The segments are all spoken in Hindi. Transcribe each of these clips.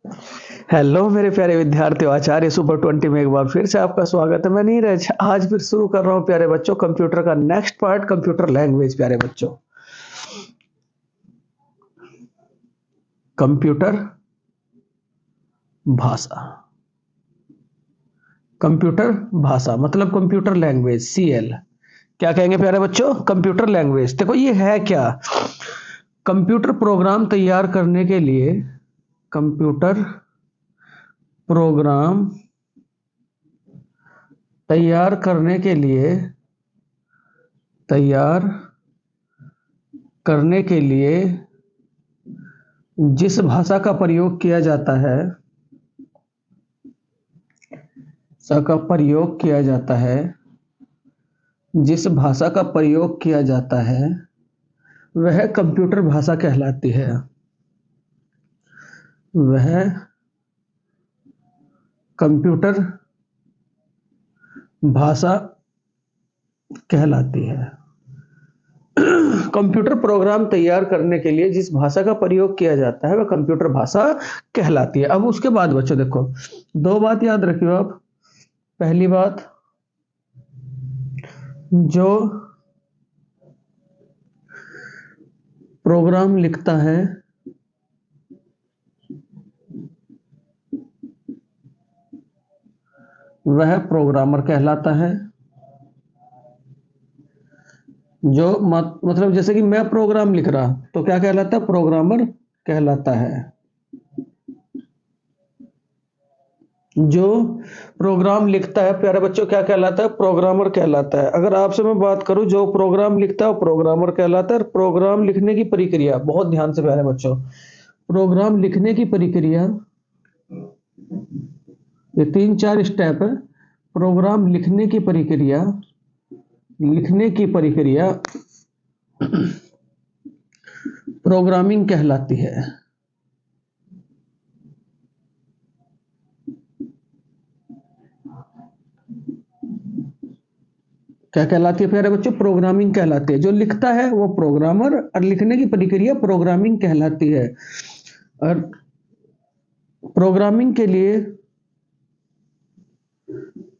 हेलो मेरे प्यारे विद्यार्थियों, आचार्य सुपर 20 में एक बार फिर से आपका स्वागत है। मैं नीरज आज फिर शुरू कर रहा हूँ प्यारे बच्चों कंप्यूटर का नेक्स्ट पार्ट, कंप्यूटर लैंग्वेज। प्यारे बच्चों, कंप्यूटर भाषा, कंप्यूटर भाषा मतलब कंप्यूटर लैंग्वेज, सीएल। क्या कहेंगे प्यारे बच्चों? Computer language. देखो ये है क्या, कंप्यूटर प्रोग्राम तैयार करने के लिए, कंप्यूटर प्रोग्राम तैयार करने के लिए, तैयार करने के लिए जिस भाषा का प्रयोग किया जाता है, का प्रयोग किया जाता है, जिस भाषा का प्रयोग किया जाता है वह कंप्यूटर भाषा कहलाती है। वह कंप्यूटर भाषा कहलाती है। कंप्यूटर प्रोग्राम तैयार करने के लिए जिस भाषा का प्रयोग किया जाता है वह कंप्यूटर भाषा कहलाती है। अब उसके बाद बच्चों देखो, दो बात याद रखियो आप। पहली बात, जो प्रोग्राम लिखता है वह प्रोग्रामर कहलाता है। जो मतलब जैसे कि मैं प्रोग्राम लिख रहा तो क्या कहलाता है? प्रोग्रामर कहलाता है। जो प्रोग्राम लिखता है प्यारे बच्चों क्या कहलाता है? प्रोग्रामर कहलाता है। अगर आपसे मैं बात करूं, जो प्रोग्राम लिखता है वो प्रोग्रामर कहलाता है। प्रोग्राम लिखने की प्रक्रिया, बहुत ध्यान से प्यारे बच्चों, प्रोग्राम लिखने की प्रक्रिया, ये 3-4 स्टेप है। प्रोग्राम लिखने की प्रक्रिया, लिखने की प्रक्रिया प्रोग्रामिंग कहलाती है। क्या कहलाती है प्यारे बच्चों? प्रोग्रामिंग कहलाती है। जो लिखता है वो प्रोग्रामर और लिखने की प्रक्रिया प्रोग्रामिंग कहलाती है। और प्रोग्रामिंग के लिए,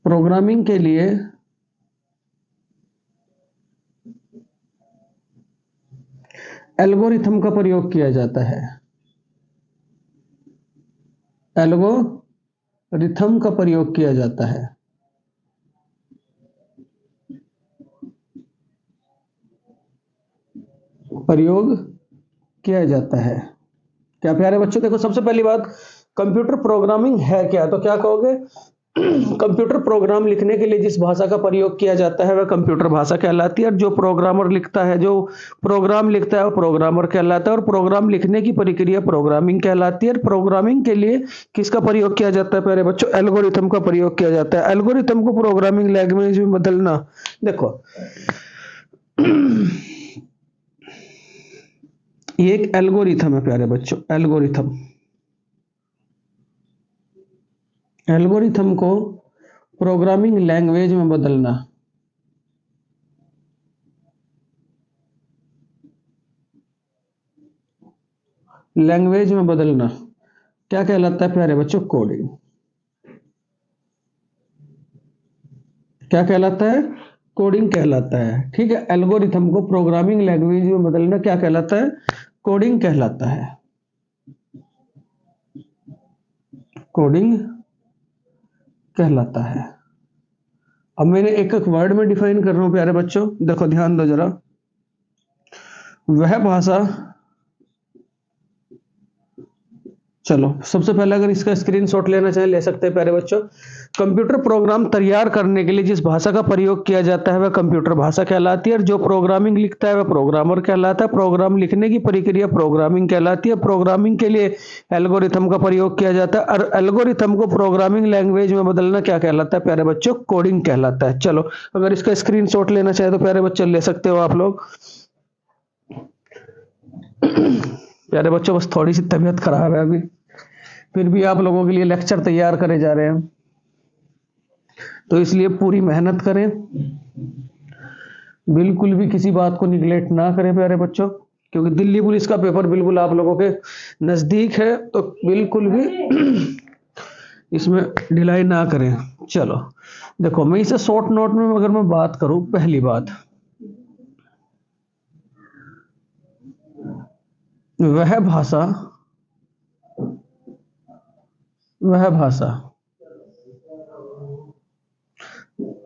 प्रोग्रामिंग के लिए एल्गोरिथम का प्रयोग किया जाता है। एल्गोरिथम का प्रयोग किया जाता है। प्रयोग किया जाता है। क्या प्यारे बच्चों, देखो सबसे पहली बात, कंप्यूटर प्रोग्रामिंग है क्या? तो क्या कहोगे? कंप्यूटर प्रोग्राम लिखने के लिए जिस भाषा का प्रयोग किया जाता है वह कंप्यूटर भाषा कहलाती है। और जो प्रोग्रामर लिखता है, जो प्रोग्राम लिखता है वो प्रोग्रामर कहलाता है। और प्रोग्राम लिखने की प्रक्रिया प्रोग्रामिंग कहलाती है। और प्रोग्रामिंग के लिए किसका प्रयोग किया जाता है प्यारे बच्चों? एल्गोरिथम का प्रयोग किया जाता है। एल्गोरिथम को प्रोग्रामिंग लैंग्वेज में बदलना, देखो ये एक एल्गोरिथम है प्यारे बच्चों, एल्गोरिथम। एल्गोरिथम को प्रोग्रामिंग लैंग्वेज में बदलना, लैंग्वेज में बदलना क्या कहलाता है प्यारे बच्चों? कोडिंग। क्या कहलाता है? कोडिंग कहलाता है। ठीक है, एल्गोरिथम को प्रोग्रामिंग लैंग्वेज में बदलना क्या कहलाता है? कोडिंग कहलाता है। कोडिंग कहलाता है। अब मैंने एक एक वर्ड में डिफाइन कर रहा हूं प्यारे बच्चों, देखो ध्यान दो जरा। वह भाषा, चलो सबसे पहले अगर इसका स्क्रीनशॉट लेना चाहे ले सकते हैं प्यारे बच्चों। कंप्यूटर प्रोग्राम तैयार करने के लिए जिस भाषा का प्रयोग किया जाता है वह कंप्यूटर भाषा कहलाती है। और जो प्रोग्रामिंग लिखता है वह प्रोग्रामर कहलाता है। प्रोग्राम लिखने की प्रक्रिया प्रोग्रामिंग कहलाती है। प्रोग्रामिंग के लिए एल्गोरिथम का प्रयोग किया जाता है। और एल्गोरिथम को प्रोग्रामिंग लैंग्वेज में बदलना क्या कहलाता है प्यारे बच्चों? कोडिंग कहलाता है। चलो अगर इसका स्क्रीनशॉट लेना चाहे तो प्यारे बच्चों ले सकते हो आप लोग। प्यारे बच्चों बस थोड़ी सी तबीयत खराब है अभी, फिर भी आप लोगों के लिए लेक्चर तैयार करे जा रहे हैं, तो इसलिए पूरी मेहनत करें, बिल्कुल भी किसी बात को निगलेक्ट ना करें प्यारे बच्चों। क्योंकि दिल्ली पुलिस का पेपर बिल्कुल आप लोगों के नजदीक है, तो बिल्कुल भी इसमें ढिलाई ना करें। चलो देखो, मैं इसे शॉर्ट नोट में अगर मैं बात करूं, पहली बात, वह भाषा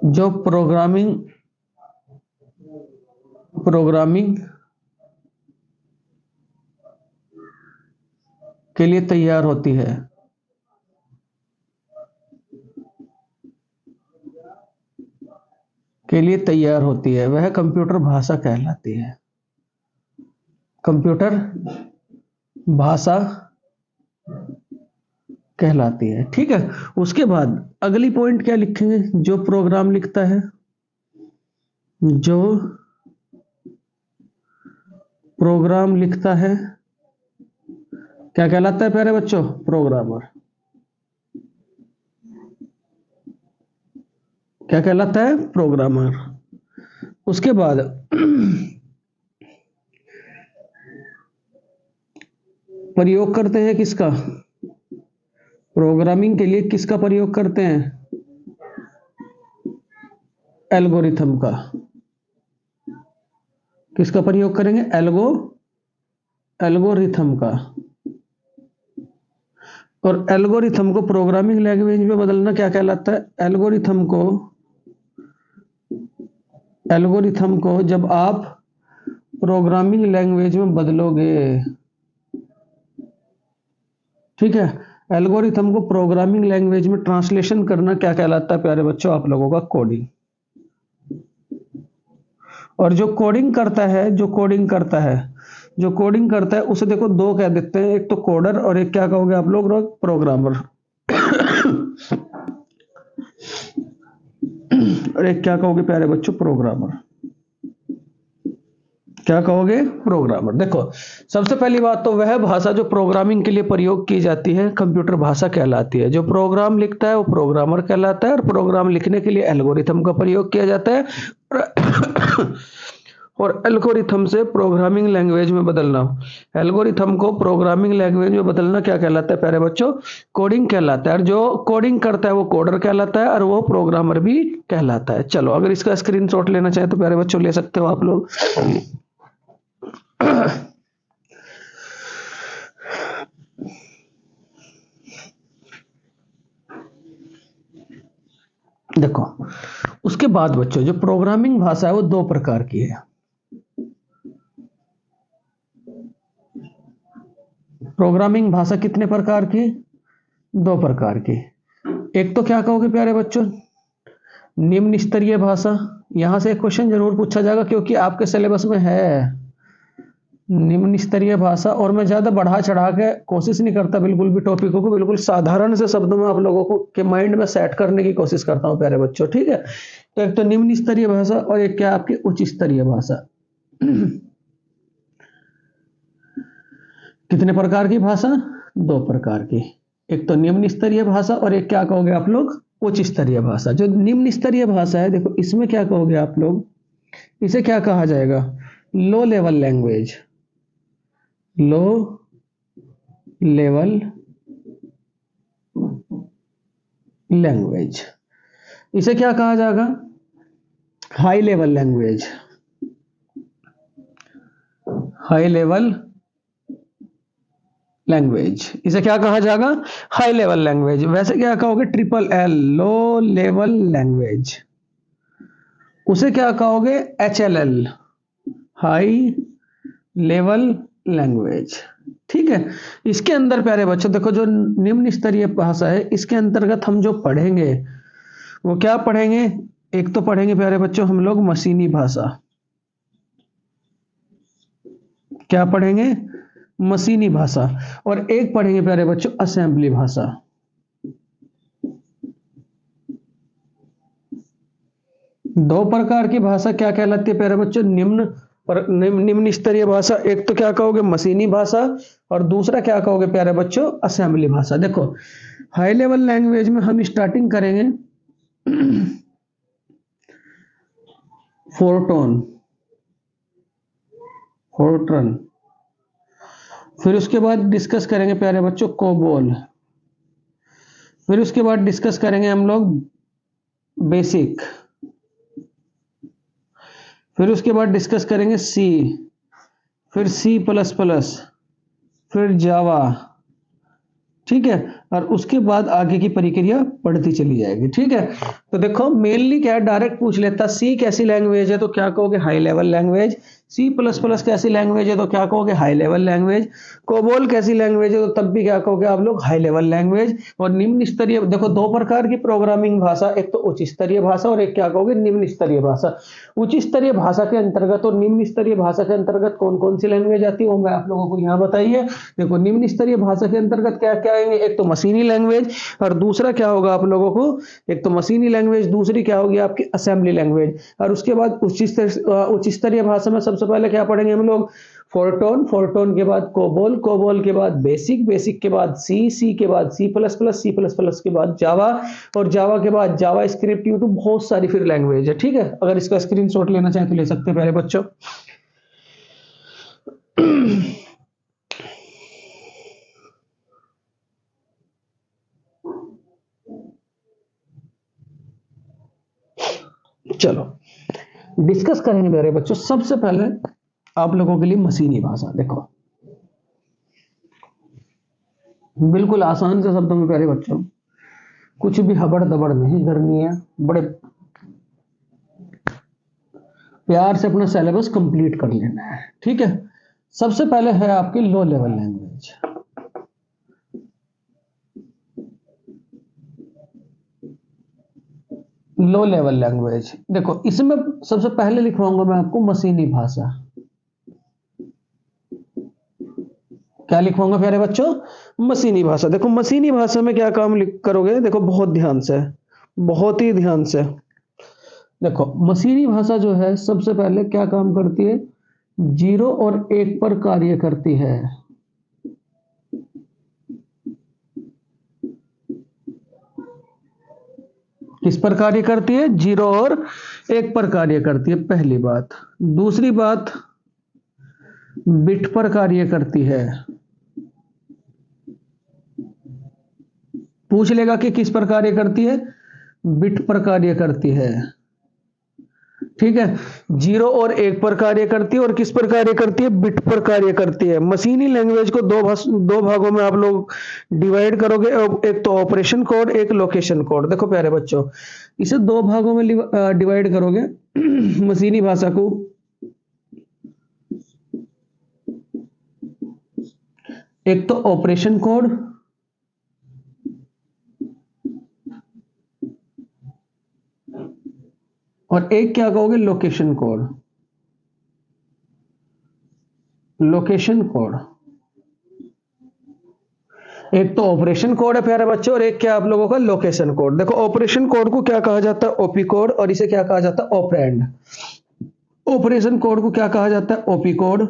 जो प्रोग्रामिंग के लिए तैयार होती है, वह कंप्यूटर भाषा कहलाती है। कंप्यूटर भाषा कहलाती है, ठीक है। उसके बाद अगली पॉइंट क्या लिखेंगे, जो प्रोग्राम लिखता है, जो प्रोग्राम लिखता है क्या कहलाता है प्यारे बच्चों? प्रोग्रामर। क्या कहलाता है? प्रोग्रामर। उसके बाद प्रयोग करते हैं किसका? प्रोग्रामिंग के लिए किसका प्रयोग करते हैं? एल्गोरिथम का। किसका प्रयोग करेंगे? एल्गोरिथम का। और एल्गोरिथम को प्रोग्रामिंग लैंग्वेज में बदलना क्या कहलाता है? एल्गोरिथम को जब आप प्रोग्रामिंग लैंग्वेज में बदलोगे, ठीक है, एल्गोरिथम को प्रोग्रामिंग लैंग्वेज में ट्रांसलेशन करना क्या कहलाता है प्यारे बच्चों? आप लोगों का कोडिंग। और जो कोडिंग करता है उसे देखो दो कह देते हैं, एक तो कोडर और एक क्या कहोगे आप लोग? प्रोग्रामर। और एक क्या कहोगे प्यारे बच्चों? प्रोग्रामर। क्या कहोगे? प्रोग्रामर। देखो, सबसे पहली बात तो वह भाषा जो प्रोग्रामिंग के लिए प्रयोग की जाती है कंप्यूटर भाषा कहलाती है। जो प्रोग्राम लिखता है वो प्रोग्रामर कहलाता है, और प्रोग्राम लिखने के लिए एल्गोरिथम का प्रयोग किया जाता है। और एल्गोरिथम से प्रोग्रामिंग लैंग्वेज में बदलना, एल्गोरिथम को प्रोग्रामिंग लैंग्वेज में बदलना क्या कहलाता है प्यारे बच्चों? कोडिंग कहलाता है। और जो कोडिंग करता है वो कोडर कहलाता है, और वो प्रोग्रामर भी कहलाता है। चलो, अगर इसका स्क्रीनशॉट लेना चाहे तो प्यारे बच्चों ले सकते हो आप लोग। देखो, उसके बाद बच्चों जो प्रोग्रामिंग भाषा है वो दो प्रकार की है। प्रोग्रामिंग भाषा कितने प्रकार की? दो प्रकार की। एक तो क्या कहोगे प्यारे बच्चों? निम्न स्तरीय भाषा। यहां से एक क्वेश्चन जरूर पूछा जाएगा क्योंकि आपके सिलेबस में है निम्न स्तरीय भाषा। और मैं ज्यादा बढ़ा चढ़ा के कोशिश नहीं करता, बिल्कुल भी टॉपिकों को बिल्कुल साधारण से शब्दों में आप लोगों को के माइंड में सेट करने की कोशिश करता हूं प्यारे बच्चों, ठीक है। तो एक तो निम्न स्तरीय भाषा और एक क्या आपकी उच्च स्तरीय भाषा। कितने प्रकार की भाषा? दो प्रकार की। एक तो निम्न स्तरीय भाषा और एक क्या कहोगे आप लोग? उच्च स्तरीय भाषा। जो निम्न स्तरीय भाषा है, देखो इसमें क्या कहोगे आप लोग? इसे क्या कहा जाएगा? Low level language. Low level language. इसे क्या कहा जाएगा? High level language. High level language, इसे क्या कहा जाएगा? High level language. वैसे क्या कहोगे? Triple L, low level language. उसे क्या कहोगे? HLL, हाई लेवल लैंग्वेज, ठीक है। इसके अंदर प्यारे बच्चों देखो, जो निम्न स्तरीय भाषा है इसके अंतर्गत हम जो पढ़ेंगे वो क्या पढ़ेंगे? एक तो पढ़ेंगे प्यारे बच्चों हम लोग मशीनी भाषा। क्या पढ़ेंगे? मशीनी भाषा। और एक पढ़ेंगे प्यारे बच्चों असेंबली भाषा। दो प्रकार की भाषा क्या कहलाती है प्यारे बच्चों? निम्न स्तरीय भाषा। एक तो क्या कहोगे? मशीनी भाषा, और दूसरा क्या कहोगे प्यारे बच्चों? असेंबली भाषा। देखो, हाई लेवल लैंग्वेज में हम स्टार्टिंग करेंगे फोर्ट्रन फिर उसके बाद डिस्कस करेंगे प्यारे बच्चों कोबोल। फिर उसके बाद डिस्कस करेंगे हम लोग बेसिक। फिर उसके बाद डिस्कस करेंगे सी, फिर सी प्लस प्लस, फिर जावा। ठीक है, और उसके बाद आगे की प्रक्रिया बढ़ती चली जाएगी। ठीक है, तो देखो मेनली क्या है, डायरेक्ट पूछ लेता सी कैसी लैंग्वेज है तो क्या कहोगे high level language, C plus plus कैसी लैंग्वेज है तो क्या कहोगे हाई लेवल लैंग्वेज, कोबोल कैसी लैंग्वेज है तो तब भी क्या कहोगे आप लोग हाई लेवल लैंग्वेज। और निम्न स्तरीय, देखो दो प्रकार की प्रोग्रामिंग भाषा, एक तो उच्च स्तरीय भाषा और एक क्या कहोगे निम्न स्तरीय भाषा। उच्च स्तरीय भाषा के अंतर्गत और निम्न स्तरीय भाषा के अंतर्गत कौन कौन सी लैंग्वेज आती है वो मैं आप लोगों को यहाँ बताइए। देखो निम्न स्तरीय भाषा के अंतर्गत क्या क्या आएंगे, एक तो मशीनी लैंग्वेज और दूसरा क्या होगा आप लोगों को, एक तो मशीनी लैंग्वेज, दूसरी क्या होगी आपकी असेंबली लैंग्वेज। और उसके बाद उच्च स्तरीय भाषा में सबसे पहले क्या पढ़ेंगे हम लोग, फोरटोन, फोरटोन के बाद कोबोल, कोबोल के बाद बेसिक, बेसिक के बाद सी, सी के बाद C plus plus, C plus plus के बाद जावा, और जावा के बाद जावा स्क्रिप्ट, यूट्यूब, बहुत सारी फिर लैंग्वेज है। ठीक है, अगर इसका स्क्रीनशॉट लेना चाहें तो ले सकते हैं प्यारे बच्चों। चलो डिस्कस करेंगे मेरे बच्चों। सबसे पहले आप लोगों के लिए मशीनी भाषा, देखो बिल्कुल आसान से शब्दों में प्यारे बच्चों, कुछ भी हबड़ दबड़ नहीं करनी है, बड़े प्यार से अपना सिलेबस कंप्लीट कर लेना है। ठीक है, सबसे पहले है आपकी low level language. Low level language, देखो इसमें सबसे पहले लिखवाऊंगा मैं आपको मशीनी भाषा। क्या लिखवाऊंगा प्यारे बच्चों, मशीनी भाषा। देखो मशीनी भाषा में क्या काम करोगे, देखो बहुत ध्यान से, बहुत ही ध्यान से देखो। मशीनी भाषा जो है सबसे पहले क्या काम करती है, जीरो और एक पर कार्य करती है। किस पर कार्य करती है, जीरो और एक पर कार्य करती है, पहली बात। दूसरी बात, बिट पर कार्य करती है। पूछ लेगा कि किस पर कार्य करती है, बिट पर कार्य करती है। ठीक है, जीरो और एक पर कार्य करती है और किस पर कार्य करती है, बिट पर कार्य करती है। मशीनी लैंग्वेज को दो भागों में आप लोग डिवाइड करोगे, एक तो ऑपरेशन कोड, एक लोकेशन कोड। देखो प्यारे बच्चों, इसे दो भागों में डिवाइड करोगे मशीनी भाषा को, एक तो ऑपरेशन कोड और एक क्या कहोगे लोकेशन कोड। लोकेशन कोड, एक तो ऑपरेशन कोड है प्यारे बच्चों और एक क्या आप लोगों का लोकेशन कोड। देखो ऑपरेशन कोड को क्या कहा जाता है, ओपी कोड, और इसे क्या कहा जाता है, ऑपरेंड। ऑपरेशन कोड को क्या कहा जाता है, ओपी कोड,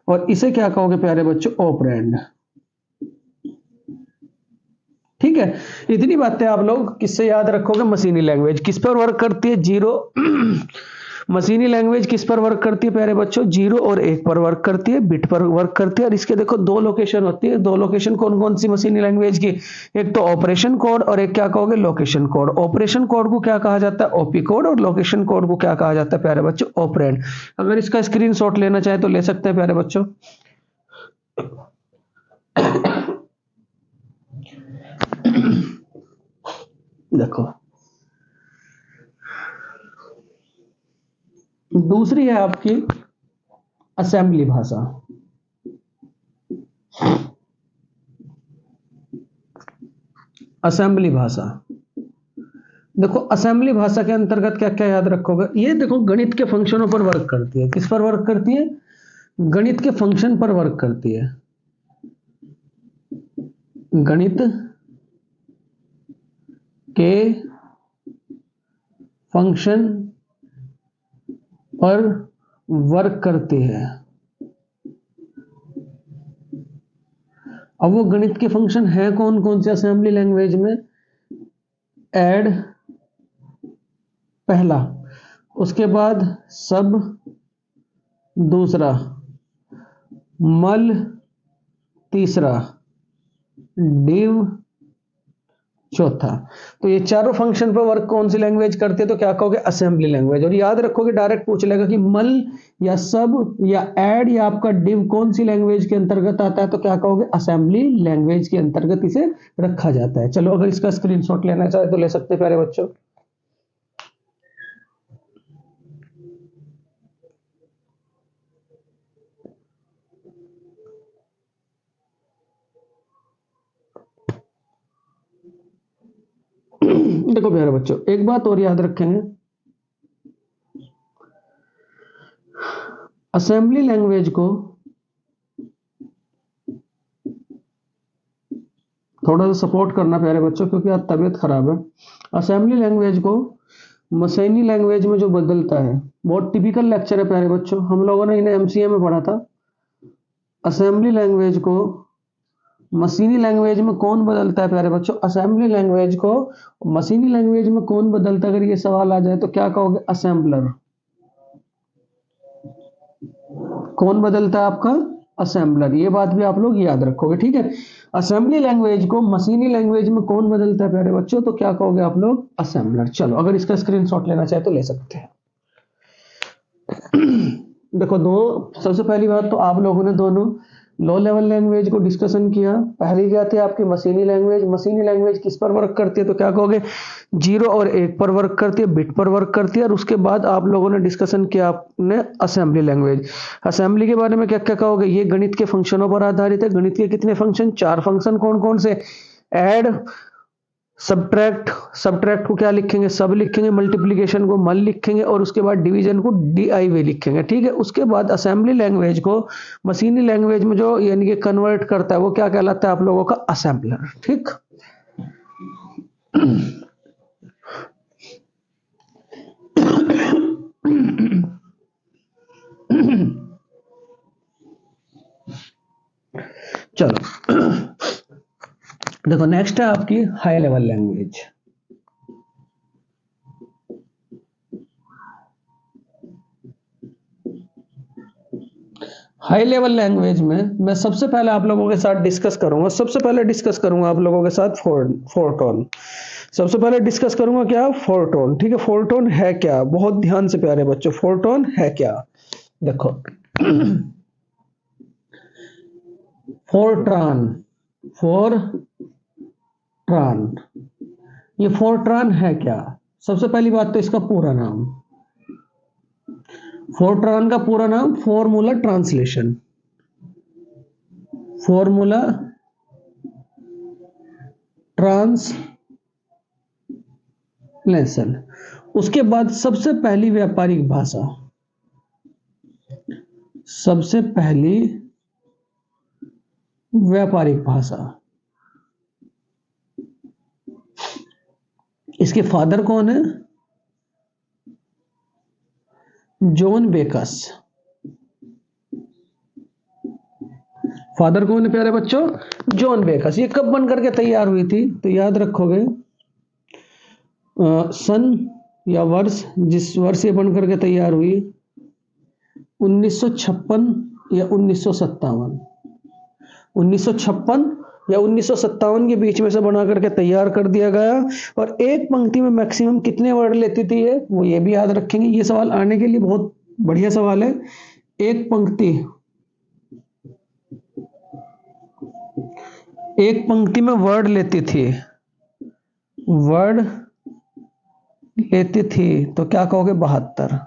और इसे क्या कहोगे प्यारे बच्चों, ऑपरेंड। ठीक है, इतनी बातें आप लोग किससे याद रखोगे, मशीनी लैंग्वेज किस पर वर्क करती है, जीरो मशीनी लैंग्वेज किस पर वर्क करती है प्यारे बच्चों, जीरो और एक पर वर्क करती है, बिट पर वर्क करती है। और इसके देखो दो लोकेशन होती है, दो लोकेशन कौन कौन सी मशीनी लैंग्वेज की, एक तो ऑपरेशन कोड और एक क्या कहोगे लोकेशन कोड। ऑपरेशन कोड को क्या कहा जाता है, ओपी कोड, और लोकेशन कोड को क्या कहा जाता है प्यारे बच्चों, ऑपरेंड। अगर इसका स्क्रीनशॉट लेना चाहे तो ले सकते हैं प्यारे बच्चों। देखो दूसरी है आपकी असेंबली भाषा। असेंबली भाषा, देखो असेंबली भाषा के अंतर्गत क्या क्या याद रखोगे, ये देखो गणित के फंक्शनों पर वर्क करती है। किस पर वर्क करती है, गणित के फंक्शन पर वर्क करती है। गणित के फंक्शन पर वर्क करती है। अब वो गणित के फंक्शन है कौन कौन से असेंबली लैंग्वेज में, ऐड पहला, उसके बाद सब दूसरा, मल तीसरा, डिव चौथा। तो ये चारों फंक्शन पर वर्क कौन सी लैंग्वेज करते हैं? तो क्या कहोगे? Assembly language. और याद रखोगे डायरेक्ट पूछ लेगा कि मल या सब या ऐड या आपका डिव कौन सी लैंग्वेज के अंतर्गत आता है? तो क्या कहोगे? असेंबली लैंग्वेज के अंतर्गत इसे रखा जाता है। चलो अगर इसका स्क्रीनशॉट लेना चाहे तो ले सकते हैं प्यारे बच्चों। देखो प्यारे बच्चों, एक बात और याद रखेंगे, असेंबली लैंग्वेज को थोड़ा सा सपोर्ट करना प्यारे बच्चों, क्योंकि आज तबीयत खराब है। असेंबली लैंग्वेज को मशीनी लैंग्वेज में जो बदलता है, बहुत टिपिकल लेक्चर है प्यारे बच्चों, हम लोगों ने इन्हें एमसीए में पढ़ा था। असेंबली लैंग्वेज को मशीनी लैंग्वेज में कौन बदलता है प्यारे बच्चों? असेंबली लैंग्वेज को मशीनी लैंग्वेज में कौन बदलता है? अगर ये सवाल आ जाए तो क्या कहोगे? असेंबलर। कौन बदलता है आपका? असेंबलर। ये बात भी आप लोग याद रखोगे, ठीक है। असेंबली लैंग्वेज को मशीनी लैंग्वेज में कौन बदलता है प्यारे बच्चों? तो क्या कहोगे आप लोग? असेंबलर। चलो अगर इसका स्क्रीनशॉट लेना चाहे तो ले सकते हैं। देखो, दो सबसे पहली बात तो आप लोगों ने दोनों लो लेवल लैंग्वेज को डिस्कशन किया। पहली क्या थी आपकी? मशीनी लैंग्वेज। मशीनी लैंग्वेज किस पर वर्क करती है? तो क्या कहोगे? 0 और 1 पर वर्क करती है, बिट पर वर्क करती है। और उसके बाद आप लोगों ने डिस्कशन किया आपने असेंबली लैंग्वेज। असेंबली के बारे में क्या क्या कहोगे? ये गणित के फंक्शनों पर आधारित है। गणित के कितने फंक्शन? 4 फंक्शन। कौन कौन से? ऐड, सब्ट्रैक्ट, सब्ट्रैक्ट को क्या लिखेंगे? सब लिखेंगे। मल्टीप्लिकेशन को मल लिखेंगे और उसके बाद डिवीजन को DIV लिखेंगे, ठीक है। उसके बाद असेंबली लैंग्वेज को मशीनी लैंग्वेज में जो यानी कि कन्वर्ट करता है वो क्या कहलाता है आप लोगों का? असेंबलर, ठीक। चलो देखो, नेक्स्ट है आपकी high level language. High level language में मैं सबसे पहले आप लोगों के साथ डिस्कस करूंगा, आप लोगों के साथ फोरटोन। सबसे पहले डिस्कस करूंगा क्या? फोरटोन, ठीक है। फोरटोन है क्या? बहुत ध्यान से प्यारे बच्चों, फोरटोन है क्या? देखो, फोरट्रान, ये फोरट्रान है क्या? सबसे पहली बात तो इसका पूरा नाम, फोरट्रान का पूरा नाम फॉर्मूला ट्रांसलेशन, फॉर्मूला ट्रांसलेशन। उसके बाद सबसे पहली व्यापारिक भाषा, सबसे पहली व्यापारिक भाषा। इसके फादर कौन है? जॉन बेकस। फादर कौन है प्यारे बच्चों? जॉन बेकस। ये कब बन करके तैयार हुई थी? तो याद रखोगे सन या वर्ष, जिस वर्ष ये बन करके तैयार हुई 1956 या 1957, 1956 या 1957 के बीच में से बना करके तैयार कर दिया गया। और एक पंक्ति में मैक्सिमम कितने वर्ड लेती थी ये? वो ये भी याद रखेंगे, ये सवाल आने के लिए बहुत बढ़िया सवाल है। एक पंक्ति में वर्ड लेती थी, तो क्या कहोगे? 72।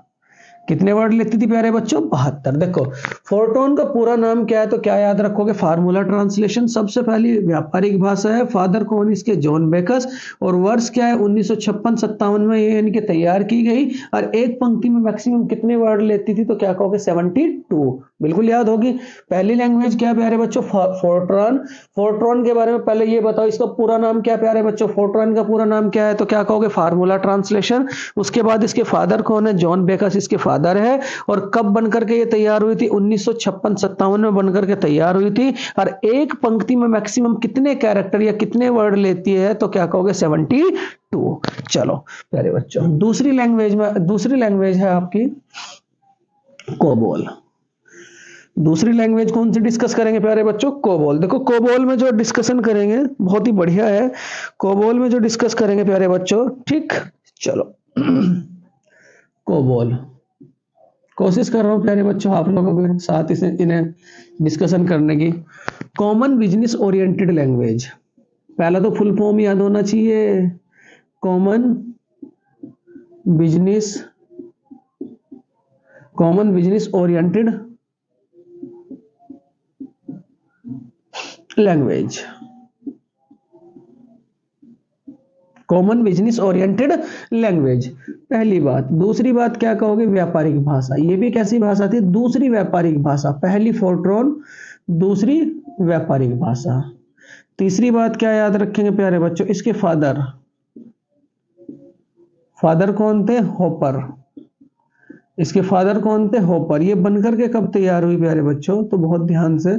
कितने वर्ड लेती थी प्यारे बच्चों? 72। देखो, फोरटोन का पूरा नाम क्या है? तो क्या याद रखोगे? Formula translation. सबसे पहली व्यापारिक भाषा है। फादर कौन इसके? जॉन बेकस। और वर्ष क्या है? 1956-57 में ये इनके तैयार की गई। और एक पंक्ति में मैक्सिमम कितने वर्ड लेती थी? तो क्या कहोगे? 72। बिल्कुल याद होगी। पहली लैंग्वेज क्या प्यारे बच्चों? फोरट्रॉन। फोरट्रॉन के बारे में पहले ये बताओ, इसका पूरा नाम क्या प्यारे बच्चों? फोरट्रॉन का पूरा नाम क्या है? तो क्या कहोगे? Formula translation. उसके बाद इसके फादर कौन है? जॉन बेकस इसके फादर है। और कब बनकर के ये तैयार हुई थी? 1956-57 में बनकर के तैयार हुई थी। और एक पंक्ति में मैक्सिमम कितने कैरेक्टर या कितने वर्ड लेती है? तो क्या कहोगे? 72। चलो प्यारे बच्चों, दूसरी लैंग्वेज है आपकी कोबोल। दूसरी लैंग्वेज कौन सी डिस्कस करेंगे प्यारे बच्चों? कोबोल। देखो कोबोल में जो डिस्कशन करेंगे बहुत ही बढ़िया है, कोबोल में जो डिस्कस करेंगे प्यारे बच्चों, ठीक, चलो कोबोल कोशिश कर रहा हूं प्यारे बच्चों आप लोगों के साथ इसे इन्हें डिस्कशन करने की। कॉमन बिजनेस ओरिएंटेड लैंग्वेज, पहला तो फुल फॉर्म याद होना चाहिए, common business oriented language, common business oriented language, पहली बात। दूसरी बात क्या कहोगे? व्यापारिक भाषा। ये भी कैसी भाषा थी? दूसरी व्यापारिक भाषा, पहली फोर्ट्रॉन, दूसरी व्यापारिक भाषा। तीसरी बात क्या याद रखेंगे प्यारे बच्चों? इसके फादर कौन थे? हॉपर। इसके फादर कौन थे? हॉपर। ये बनकर के कब तैयार हुई प्यारे बच्चों? तो बहुत ध्यान से,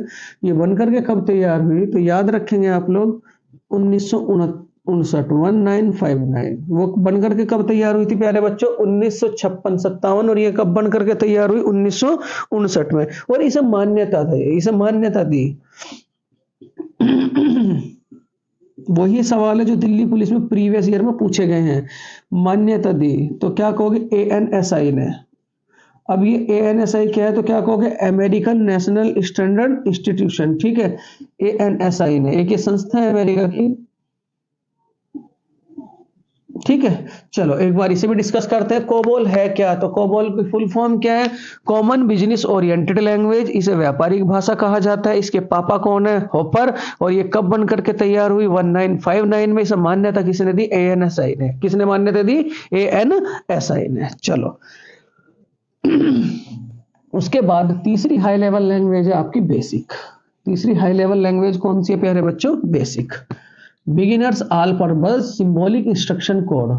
ये बनकर के कब तैयार हुई तो याद रखेंगे आप लोग 1959 वो बनकर के कब तैयार हुई थी प्यारे बच्चों? 1956-57। और ये कब बनकर के तैयार हुई? 1959 में। और इसे मान्यता थी, इसे मान्यता दी। वही सवाल है जो दिल्ली पुलिस में प्रीवियस ईयर में पूछे गए हैं। मान्यता दी तो क्या कहोगे? ANSI ने। अब ये ANSI क्या है तो क्या कहोगे? अमेरिकन नेशनल स्टैंडर्ड इंस्टीट्यूशन, ठीक है। ANSI ने, एक ये संस्था है अमेरिका की, ठीक है। चलो एक बार इसे भी डिस्कस करते हैं। कोबोल है क्या? तो कोबोल की फुल फॉर्म क्या है? Common business oriented language. इसे व्यापारिक भाषा कहा जाता है। इसके पापा कौन है? हॉपर। और ये कब बन करके तैयार हुई? 1959 में। इसे मान्यता किसने दी? ANSI ने। किसने मान्यता दी? ANSI ने। चलो उसके बाद तीसरी हाई लेवल लैंग्वेज है आपकी बेसिक। तीसरी हाई लेवल लैंग्वेज कौन सी है प्यारे बच्चों? Basic. Beginners all purpose symbolic instruction code.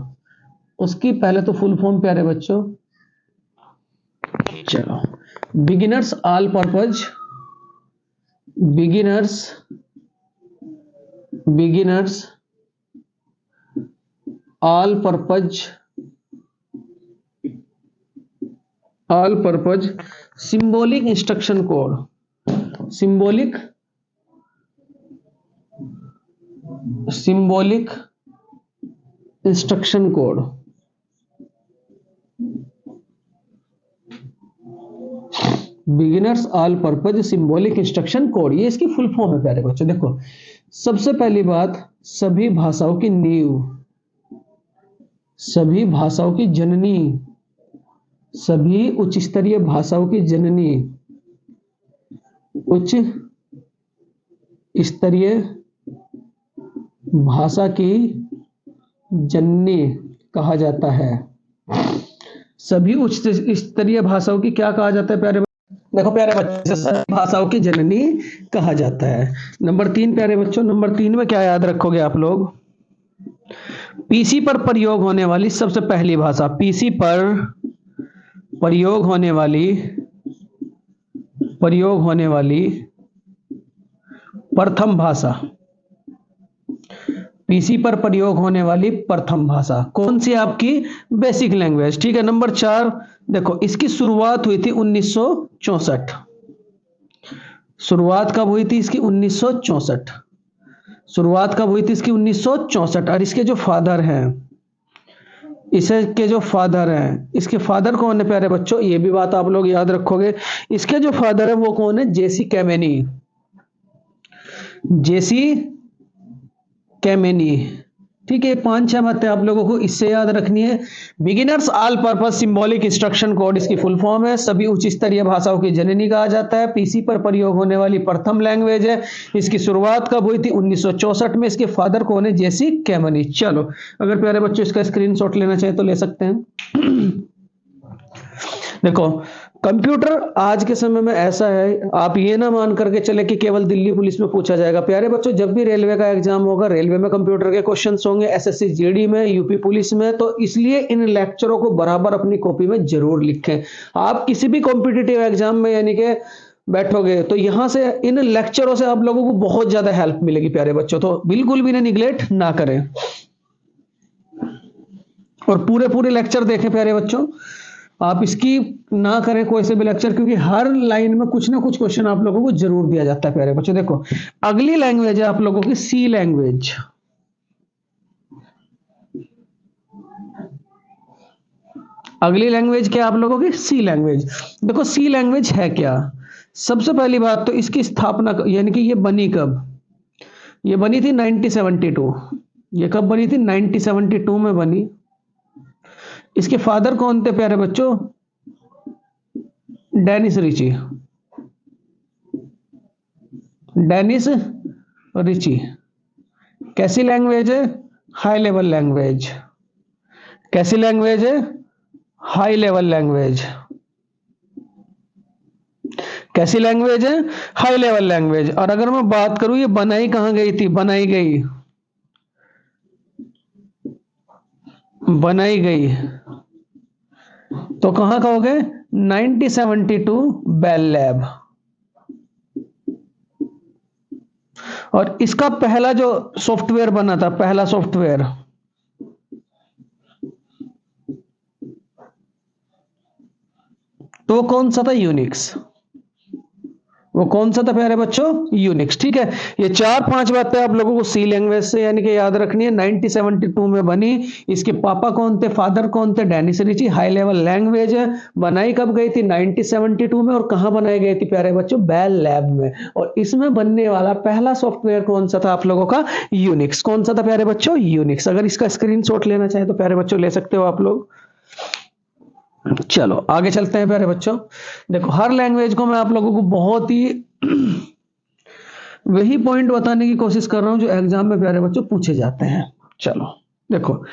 उसकी पहले तो फुल फॉर्म प्यारे बच्चों, चलो, beginners all purpose, beginners all purpose symbolic instruction code. Symbolic instruction code. Beginners all purpose symbolic instruction code, ये इसकी फुल फॉर्म है प्यारे बच्चों। देखो सबसे पहली बात, सभी भाषाओं की नींव, सभी भाषाओं की जननी, सभी उच्च स्तरीय भाषाओं की जननी, उच्च स्तरीय भाषा की जननी कहा जाता है। सभी उच्च स्तरीय भाषाओं की क्या कहा जाता है प्यारे बच्चों? देखो प्यारे बच्चों, सभी भाषाओं की जननी कहा जाता है। नंबर 3 प्यारे बच्चों, नंबर 3 में क्या याद रखोगे आप लोग? पीसी पर प्रयोग होने वाली सबसे पहली भाषा, पीसी पर प्रयोग होने वाली प्रथम भाषा, पीसी पर प्रयोग होने वाली प्रथम भाषा कौन सी? आपकी बेसिक लैंग्वेज, ठीक है। नंबर 4 देखो, इसकी शुरुआत हुई थी 1964। शुरुआत कब हुई थी इसकी? 1964। शुरुआत कब हुई थी इसकी? 1964। और इसके जो फादर हैं, इसके फादर कौन है प्यारे बच्चों? ये भी बात आप लोग याद रखोगे। इसके जो फादर है वो कौन है? जेसी कैमेनी, ठीक है। 5-6 बातें आप लोगों को इससे याद रखनी है। Beginners all purpose symbolic instruction code, इसकी फुल फॉर्म है, सभी उच्च स्तरीय भाषाओं की जननी कहा जाता है, पीसी पर प्रयोग होने वाली प्रथम लैंग्वेज है। इसकी शुरुआत कब हुई थी? 1964 में। इसके फादर कौन है? जेसी कैमेनी। चलो अगर प्यारे बच्चों इसका स्क्रीनशॉट लेना चाहे तो ले सकते हैं। देखो कंप्यूटर आज के समय में ऐसा है, आप ये ना मान करके चले कि केवल दिल्ली पुलिस में पूछा जाएगा। प्यारे बच्चों, जब भी रेलवे का एग्जाम होगा, रेलवे में कंप्यूटर के क्वेश्चंस होंगे, एसएससी जीडी में, यूपी पुलिस में, तो इसलिए इन लेक्चरों को बराबर अपनी कॉपी में जरूर लिखें। आप किसी भी कॉम्पिटिटिव एग्जाम में यानी कि बैठोगे तो यहां से इन लेक्चरों से आप लोगों को बहुत ज्यादा हेल्प मिलेगी प्यारे बच्चों, तो बिल्कुल भी इन्हें निगलेक्ट ना करें और पूरे लेक्चर देखें प्यारे बच्चों। आप इसकी ना करें कोई से भी लेक्चर, क्योंकि हर लाइन में कुछ ना कुछ क्वेश्चन आप लोगों को जरूर दिया जाता है प्यारे बच्चों। देखो अगली लैंग्वेज है आप लोगों की सी लैंग्वेज। अगली लैंग्वेज क्या आप लोगों की सी लैंग्वेज। देखो सी लैंग्वेज है क्या। सबसे पहली बात तो इसकी स्थापना यानी कि ये बनी कब, ये बनी थी 1972। ये कब बनी थी 1972 में बनी। इसके फादर कौन थे प्यारे बच्चों, डेनिस रिची। Dennis Ritchie. कैसी लैंग्वेज है, हाई लेवल लैंग्वेज। कैसी लैंग्वेज है, हाई लेवल लैंग्वेज। कैसी लैंग्वेज है, हाई लेवल लैंग्वेज। और अगर मैं बात करूं ये बनाई कहां गई थी, बनाई गई तो कहां कहोगे 1972 बेल लैब। और इसका पहला जो सॉफ्टवेयर बना था, पहला सॉफ्टवेयर, तो कौन सा था, यूनिक्स। वो कौन सा था प्यारे बच्चों, यूनिक्स। ठीक है, ये 4-5 बातें आप लोगों को सी लैंग्वेज से यानी कि याद रखनी है। 1972 में बनी। इसके पापा कौन थे, फादर कौन थे, Dennis Ritchie. High level language है। बनाई कब गई थी 1972 में। और कहां बनाई गई थी प्यारे बच्चों, बेल लैब में। और इसमें बनने वाला पहला सॉफ्टवेयर कौन सा था आप लोगों का, यूनिक्स। कौन सा था प्यारे बच्चों, यूनिक्स। अगर इसका स्क्रीनशॉट लेना चाहे तो प्यारे बच्चों ले सकते हो आप लोग। चलो आगे चलते हैं प्यारे बच्चों। देखो हर लैंग्वेज को मैं आप लोगों को बहुत ही वही पॉइंट बताने की कोशिश कर रहा हूं जो एग्जाम में प्यारे बच्चों पूछे जाते हैं। चलो देखो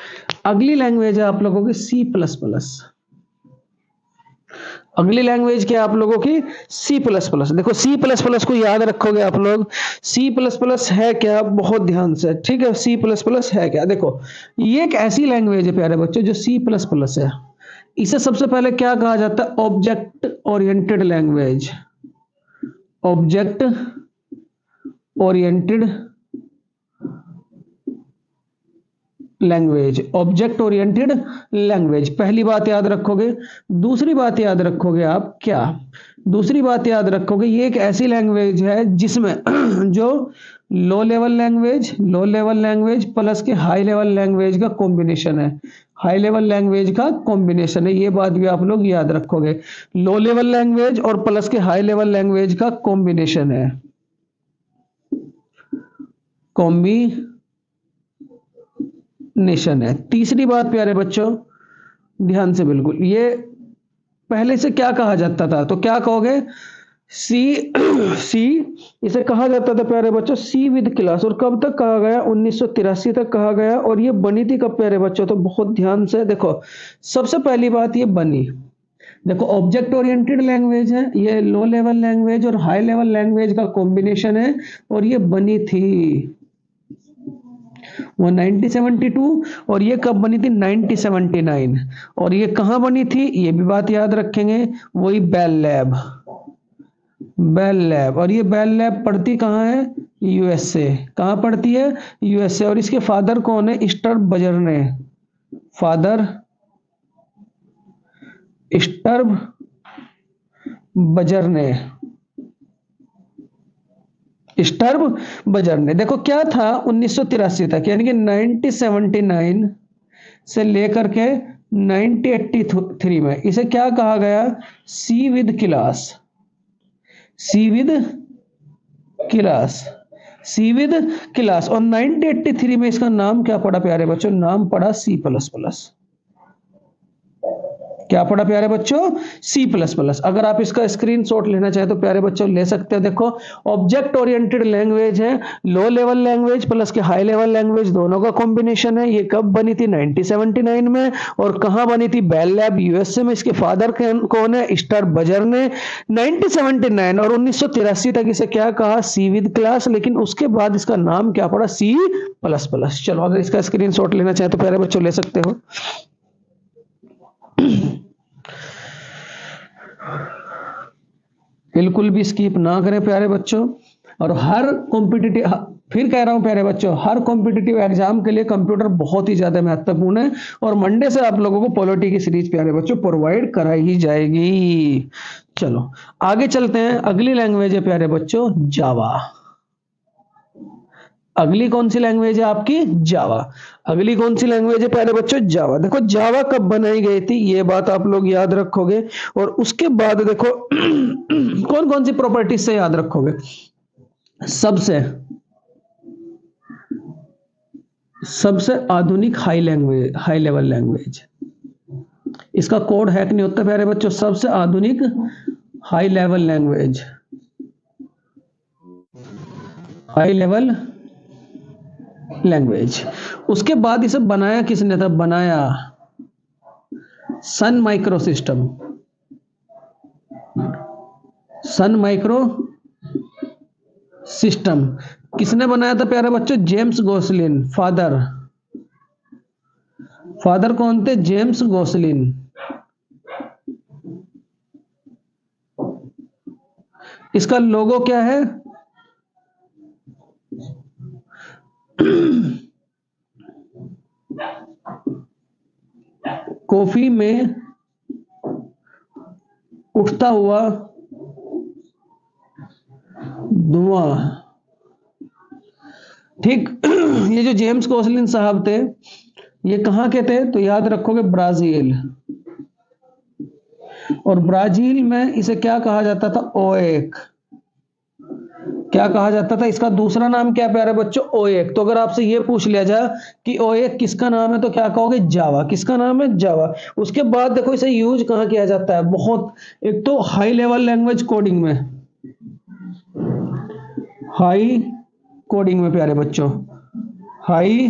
अगली लैंग्वेज है आप लोगों की सी प्लस प्लस। अगली लैंग्वेज क्या आप लोगों की, सी प्लस प्लस। देखो सी प्लस प्लस को याद रखोगे आप लोग। सी प्लस प्लस है क्या, बहुत ध्यान से, ठीक है। सी प्लस प्लस है क्या, देखो ये एक ऐसी लैंग्वेज है प्यारे बच्चों जो सी प्लस प्लस है। इसे सबसे पहले क्या कहा जाता है, object oriented language. Object oriented language, object oriented language, पहली बात याद रखोगे। दूसरी बात याद रखोगे आप क्या, दूसरी बात याद रखोगे ये एक ऐसी लैंग्वेज है जिसमें जो लो लेवल लैंग्वेज प्लस के हाई लेवल लैंग्वेज का कॉम्बिनेशन है। हाई लेवल लैंग्वेज का कॉम्बिनेशन है, ये बात भी आप लोग याद रखोगे। लो लेवल लैंग्वेज और प्लस के हाई लेवल लैंग्वेज का कॉम्बिनेशन है, कॉम्बिनेशन है। तीसरी बात प्यारे बच्चों ध्यान से बिल्कुल, ये पहले से क्या कहा जाता था, तो क्या कहोगे, सी सी इसे कहा जाता था प्यारे बच्चों सी विद क्लास। और कब तक कहा गया, 1983 तक कहा गया। और ये बनी थी कब प्यारे बच्चों, तो बहुत ध्यान से देखो। सबसे पहली बात ये बनी, देखो ऑब्जेक्ट ओरिएंटेड लैंग्वेज है, ये लो लेवल लैंग्वेज और हाई लेवल लैंग्वेज का कॉम्बिनेशन है। और ये बनी थी वो 1972। और ये कब बनी थी 1979। और ये कहां बनी थी, ये भी बात याद रखेंगे, वही बेल लैब। और ये बेल लैब पढ़ती कहां है, यूएसए। कहां पढ़ती है, यूएसए। और इसके फादर कौन है, स्टर बजरने। फादर स्टर बजरने, स्टर्ब बजरने। देखो क्या था 1983 तक यानी कि 1979 से लेकर के 1983 में इसे क्या कहा गया, C with class. C with class, C with class. और 1983 में इसका नाम क्या पड़ा प्यारे बच्चों, नाम पड़ा सी प्लस प्लस। क्या पढ़ा प्यारे बच्चों, सी प्लस प्लस। अगर आप इसका स्क्रीनशॉट लेना चाहें तो प्यारे बच्चों ले सकते हो। देखो ऑब्जेक्ट ओरिएंटेड लैंग्वेज है, लो लेवल लैंग्वेज प्लस के हाई लेवल लैंग्वेज दोनों का कॉम्बिनेशन है। ये कब बनी थी 1979 में। और कहां बनी थी, बेल लैब यूएसए में। इसके फादर कौन है, स्टर बजर ने। 1979 और 1983 तक इसे क्या कहा, सी विद क्लास। लेकिन उसके बाद इसका नाम क्या पड़ा, सी प्लस प्लस। चलो अगर इसका स्क्रीनशॉट लेना चाहें तो प्यारे बच्चों ले सकते हो। बिल्कुल भी स्किप ना करें प्यारे बच्चों। और हर कॉम्पिटिटिव फिर कह रहा हूं प्यारे बच्चों, हर कॉम्पिटिटिव एग्जाम के लिए कंप्यूटर बहुत ही ज्यादा महत्वपूर्ण है, और मंडे से आप लोगों को पॉलिटी की सीरीज प्यारे बच्चों प्रोवाइड कराई ही जाएगी। चलो आगे चलते हैं। अगली लैंग्वेज है प्यारे बच्चों जावा। अगली कौन सी लैंग्वेज है आपकी? जावा। अगली कौन सी लैंग्वेज है प्यारे बच्चों? जावा। देखो जावा कब बनाई गई थी ये बात आप लोग याद रखोगे, और उसके बाद देखो कौन कौन सी प्रॉपर्टीज से याद रखोगे। सबसे सबसे आधुनिक हाई लेवल लैंग्वेज, इसका कोड हैक नहीं होता प्यारे बच्चों। सबसे आधुनिक high level language, high level language. उसके बाद इसे बनाया किसने था? बनाया Sun micro system. Sun micro system किसने बनाया था प्यारे बच्चों? जेम्स गोसलिन। फादर, फादर कौन थे? जेम्स गोसलिन। इसका लोगो क्या है? कॉफी में उठता हुआ धुआं। ठीक ये जो जेम्स गोसलिन साहब थे ये कहां के थे? तो याद रखोगे ब्राजील। और ब्राजील में इसे क्या कहा जाता था? ओएक। क्या कहा जाता था? इसका दूसरा नाम क्या प्यारे बच्चों? ओएक। तो अगर आपसे ये पूछ लिया जाए कि ओएक किसका नाम है तो क्या कहोगे? जावा। किसका नाम है? जावा। उसके बाद देखो इसे यूज कहां किया जाता है? बहुत, एक तो हाई लेवल लैंग्वेज कोडिंग में, हाई कोडिंग में प्यारे बच्चों, हाई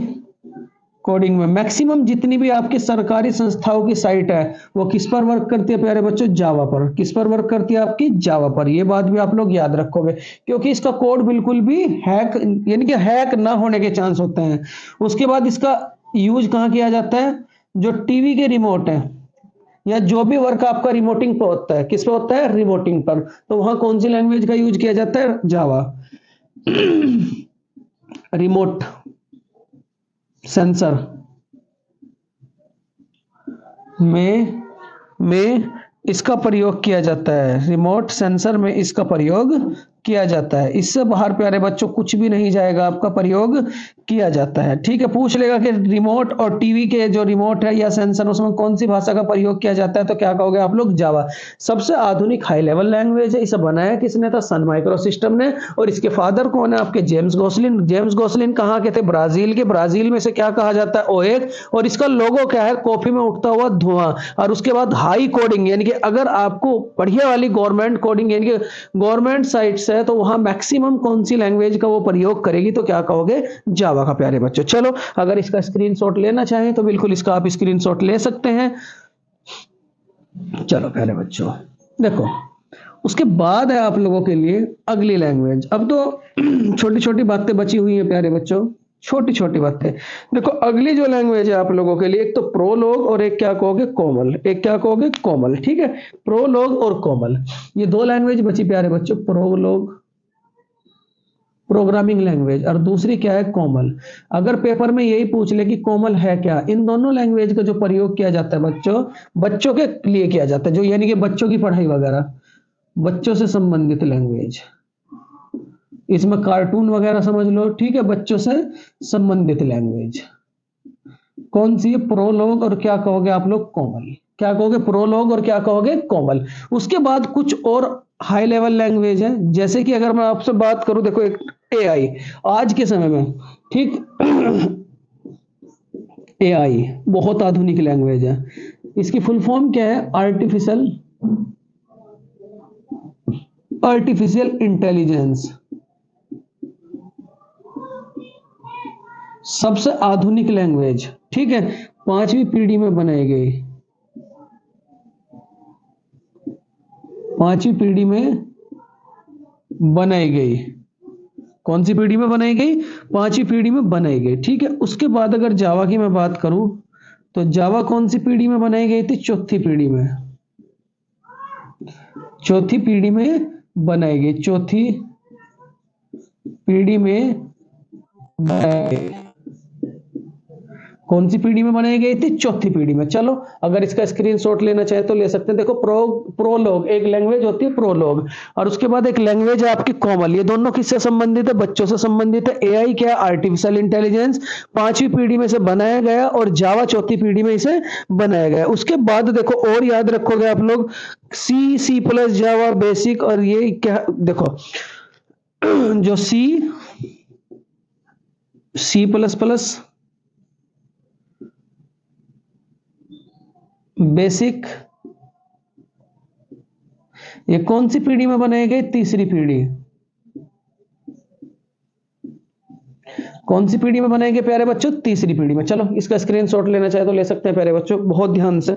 कोडिंग में मैक्सिमम जितनी भी आपकी सरकारी संस्थाओं की साइट है वो किस पर वर्क करती है प्यारे बच्चों? जावा पर। किस पर वर्क करती है आपकी? जावा पर। ये बात भी आप लोग याद रखोगे, क्योंकि इसका कोड बिल्कुल भी हैक, यानी कि हैक ना होने के चांस होते हैं। उसके बाद इसका यूज कहां किया जाता है? जो टीवी के रिमोट है या जो भी वर्क आपका रिमोटिंग पर होता है, किस पे होता है? रिमोटिंग पर। तो वहां कौन सी लैंग्वेज का यूज किया जाता है? जावा। रिमोट सेंसर में इसका प्रयोग किया जाता है। रिमोट सेंसर में इसका प्रयोग किया जाता है। इससे बाहर प्यारे बच्चों कुछ भी नहीं जाएगा, आपका प्रयोग किया जाता है। ठीक है, पूछ लेगा कि रिमोट और टीवी के जो रिमोट है या सेंसर उसमें कौन सी भाषा का प्रयोग किया जाता है तो क्या कहोगे आप लोग? जावा। सबसे आधुनिक हाई लेवल लैंग्वेज है। इसे बनाया किसने था? सन माइक्रो सिस्टम ने। और इसके फादर कौन है आपके? जेम्स गोसलिन। जेम्स गोसलिन कहाँ के थे? ब्राजील के। ब्राजील में से क्या कहा जाता है? ओएक। और इसका लोगो क्या है? कॉफी में उठता हुआ धुआं। और उसके बाद हाई कोडिंग, यानी कि अगर आपको बढ़िया वाली गवर्नमेंट कोडिंग यानी कि गवर्नमेंट साइट्स है तो वहां मैक्सिमम कौन सी लैंग्वेज का वो प्रयोग करेगी तो क्या कहोगे? जावा का प्यारे बच्चों। चलो अगर इसका स्क्रीनशॉट लेना चाहें तो बिल्कुल इसका आप स्क्रीनशॉट ले सकते हैं। चलो प्यारे बच्चों देखो, उसके बाद है आप लोगों के लिए अगली लैंग्वेज। अब तो छोटी छोटी बातें बची हुई हैं प्यारे बच्चों, छोटी छोटी बातें। देखो अगली जो लैंग्वेज है आप लोगों के लिए, एक तो प्रोलोग और एक क्या कहोगे? कोमल। एक क्या कहोगे? कोमल। ठीक है, प्रोलोग और कोमल, ये दो लैंग्वेज बची प्यारे बच्चों। प्रोलोग प्रोग्रामिंग लैंग्वेज, और दूसरी क्या है? कोमल। अगर पेपर में यही पूछ ले कि कोमल है क्या, इन दोनों लैंग्वेज का जो प्रयोग किया जाता है बच्चों, बच्चों के लिए किया जाता है, जो यानी कि बच्चों की पढ़ाई वगैरह, बच्चों से संबंधित लैंग्वेज। इसमें कार्टून वगैरह समझ लो। ठीक है, बच्चों से संबंधित लैंग्वेज कौन सी है? प्रोलोग और क्या कहोगे आप लोग? कोमल। क्या कहोगे? प्रोलोग और क्या कहोगे? कोमल। उसके बाद कुछ और हाई लेवल लैंग्वेज है, जैसे कि अगर मैं आपसे बात करूं, देखो एक एआई आज के समय में, ठीक एआई बहुत आधुनिक लैंग्वेज है। इसकी फुल फॉर्म क्या है? Artificial intelligence. सबसे आधुनिक लैंग्वेज, ठीक है, 5वीं पीढ़ी में बनाई गई। 5वीं पीढ़ी में बनाई गई। कौन सी पीढ़ी में बनाई गई? 5वीं पीढ़ी में बनाई गई। ठीक है, उसके बाद अगर जावा की मैं बात करूं तो जावा कौन सी पीढ़ी में बनाई गई थी? 4थी पीढ़ी में। 4थी पीढ़ी में बनाई गई। 4थी पीढ़ी में कौन सी पीढ़ी में बनाई गई थी? चौथी पीढ़ी में। चलो अगर इसका स्क्रीनशॉट लेना चाहे तो ले सकते हैं। देखो प्रोलॉग एक लैंग्वेज होती है, प्रोलॉग, और उसके बाद एक लैंग्वेज है आपकी कोमल। ये दोनों किससे संबंधित है? बच्चों से संबंधित है। एआई क्या? आर्टिफिशियल इंटेलिजेंस 5वीं पीढ़ी में से बनाया गया और जावा 4थी पीढ़ी में इसे बनाया गया। उसके बाद देखो और याद रखोगे आप लोग सी प्लस, जावा बेसिक, और ये क्या देखो जो सी प्लस प्लस बेसिक, ये कौन सी पीढ़ी में बनाए गए? तीसरी पीढ़ी। कौन सी पीढ़ी में बनाए गए प्यारे बच्चों? तीसरी पीढ़ी में। चलो इसका स्क्रीनशॉट लेना चाहे तो ले सकते हैं प्यारे बच्चों, बहुत ध्यान से।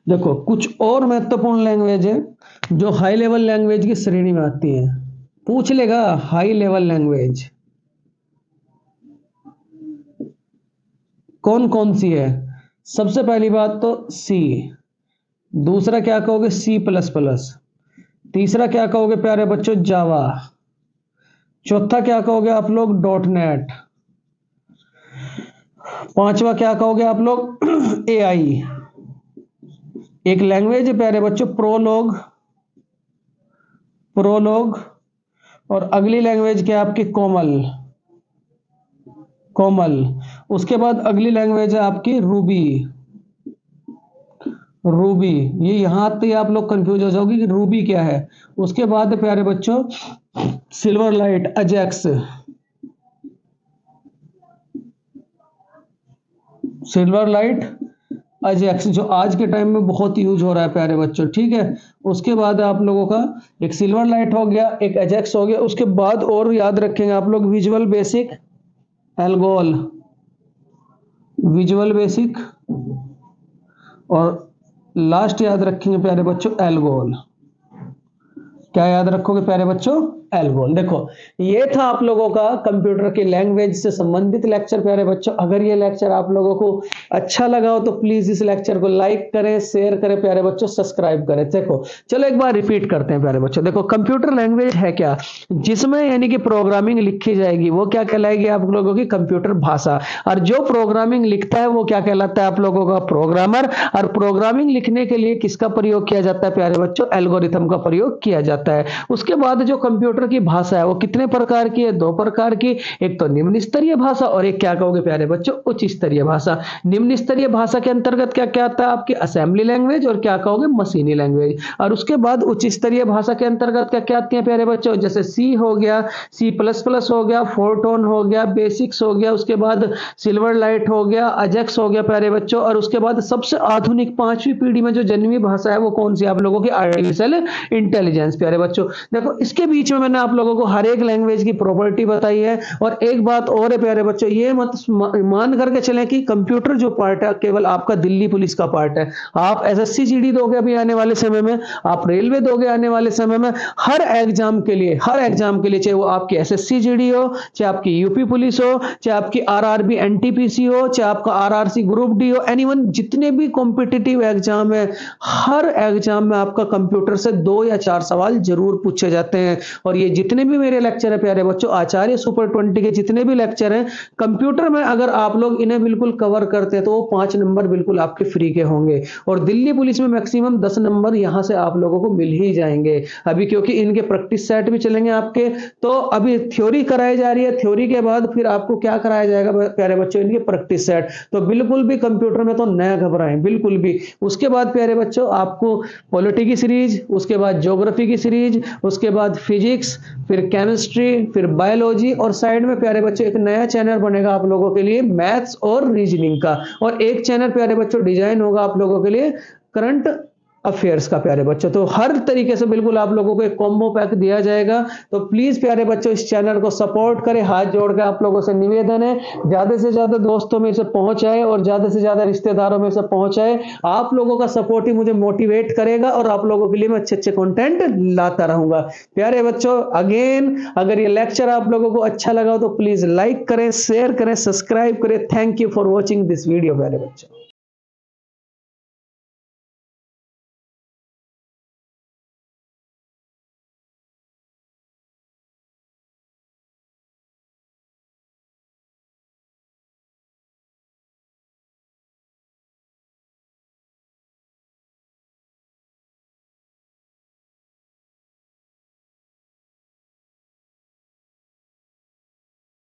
देखो कुछ और महत्वपूर्ण लैंग्वेज है जो हाई लेवल लैंग्वेज की श्रेणी में आती है। पूछ लेगा हाई लेवल लैंग्वेज कौन कौन सी है? सबसे पहली बात तो सी, दूसरा क्या कहोगे? सी प्लस प्लस, तीसरा क्या कहोगे प्यारे बच्चों? जावा, चौथा क्या कहोगे आप लोग? डॉट नेट, पांचवा क्या कहोगे आप लोग? एआई। एक लैंग्वेज है प्यारे बच्चों प्रोलॉग, और अगली लैंग्वेज क्या आपकी? कोमल। उसके बाद अगली लैंग्वेज है आपकी रूबी। ये यहां आते ही आप लोग कंफ्यूज हो जाओगे कि रूबी क्या है। उसके बाद प्यारे बच्चों सिल्वर लाइट, अजैक्स, जो आज के टाइम में बहुत यूज हो रहा है प्यारे बच्चों, ठीक है। उसके बाद आप लोगों का एक सिल्वर लाइट हो गया, एक अजैक्स हो गया। उसके बाद और याद रखेंगे आप लोग विजुअल बेसिक, एल्गोल, और लास्ट याद रखेंगे प्यारे बच्चों एल्गोल। क्या याद रखोगे प्यारे बच्चों? एल्गोल। देखो ये था आप लोगों का कंप्यूटर की लैंग्वेज से संबंधित लेक्चर प्यारे बच्चों। अगर ये लेक्चर आप लोगों को अच्छा लगा हो तो प्लीज इस लेक्चर को लाइक करें, शेयर करें प्यारे बच्चों, सब्सक्राइब करें। देखो चलो एक बार रिपीट करते हैं प्यारे बच्चों। देखो कंप्यूटर लैंग्वेज है क्या? जिसमें यानी कि प्रोग्रामिंग लिखी जाएगी वो क्या कहलाएगी? आप लोगों की कंप्यूटर भाषा। और जो प्रोग्रामिंग लिखता है वो क्या कहलाता है? आप लोगों का प्रोग्रामर। और प्रोग्रामिंग लिखने के लिए किसका प्रयोग किया जाता है प्यारे बच्चों? एल्गोरिथम का प्रयोग किया जाता है। उसके बाद जो कंप्यूटर की भाषा है वो कितने प्रकार की है? 2 प्रकार की, एक तो निम्न स्तरीय भाषा और एक क्या कहोगे प्यारे बच्चों? उच्च स्तरीय भाषा। निम्न स्तरीय भाषा के अंतर्गत क्या क्या आता है? आपकी असेंबली लैंग्वेज और क्या कहोगे? मशीनी लैंग्वेज। और उसके बाद उच्च स्तरीय भाषा के अंतर्गत क्या क्या आती है प्यारे बच्चों? जैसे सी हो गया, सी प्लस प्लस हो गया, फोरटोन हो गया, बेसिक्स हो गया, उसके बाद सिल्वर लाइट हो गया, अजैक्स हो गया प्यारे बच्चों। और उसके बाद सबसे आधुनिक 5वीं पीढ़ी में जो जन्मी भाषा है वो कौन सी? आप लोगों की आर्टिफिशियल इंटेलिजेंस प्यारे बच्चों। देखो इसके बीच में मैंने आप लोगों को हर एक लैंग्वेज की प्रॉपर्टी बताई है। और एक बात और है प्यारे बच्चों, ये मत मान करके चलें कि कंप्यूटर जो पार्ट है केवल आपका दिल्ली पुलिस का पार्ट है। आप एसएससी जीडी दोगे अभी आने वाले समय में, आप रेलवे दोगे आने वाले समय में, हर एग्जाम के लिए चाहे वो आपकी एसएससी जीडी हो, चाहे आपकी यूपी पुलिस हो, चाहे आपकी आरआरबी एनटीपीसी हो, चाहे आपका आरआरसी ग्रुप डी हो, एनीवन, जितने भी कॉम्पिटिटिव एग्जाम है, हर एग्जाम में आपका कंप्यूटर से 2 या 4 सवाल जरूर पूछे जाते हैं। और ये जितने भी मेरे लेक्चर है प्यारे बच्चों, आचार्य सुपर 20 के जितने भी लेक्चर हैं कंप्यूटर में, अगर आप लोग इन्हें बिल्कुल कवर करते हैं तो वो 5 नंबर बिल्कुल आपके फ्री के होंगे। और दिल्ली पुलिस में मैक्सिमम 10 नंबर यहां से आप लोगों को मिल ही जाएंगे अभी, क्योंकि इनके प्रैक्टिस सेट भी चलेंगे आपके। तो अभी थ्योरी कराई जा रही है, थ्योरी के बाद फिर आपको क्या कराया जाएगा प्यारे बच्चों? इनके प्रैक्टिस सेट। तो बिल्कुल भी कंप्यूटर में तो न घबराएं, बिल्कुल भी। उसके बाद प्यारे बच्चों आपको पॉलिटी की सीरीज, उसके बाद ज्योग्राफी की सीरीज, उसके बाद फिजिक्स, फिर केमिस्ट्री, फिर बायोलॉजी, और साइड में प्यारे बच्चों एक नया चैनल बनेगा आप लोगों के लिए मैथ्स और रीजनिंग का, और एक चैनल प्यारे बच्चों डिजाइन होगा आप लोगों के लिए करंट अफेयर्स का प्यारे बच्चों। तो हर तरीके से बिल्कुल आप लोगों को एक कॉम्बो पैक दिया जाएगा। तो प्लीज प्यारे बच्चों इस चैनल को सपोर्ट करें, हाथ जोड़ के आप लोगों से निवेदन है ज्यादा से ज्यादा दोस्तों में इसे पहुंचाए और ज्यादा से ज्यादा रिश्तेदारों में इसे पहुंचाए। आप लोगों का सपोर्ट ही मुझे मोटिवेट करेगा और आप लोगों के लिए मैं अच्छे अच्छे कंटेंट लाता रहूंगा प्यारे बच्चों। अगेन अगर ये लेक्चर आप लोगों को अच्छा लगा तो प्लीज लाइक करें, शेयर करें, सब्सक्राइब करें। Thank you for watching this video प्यारे बच्चों।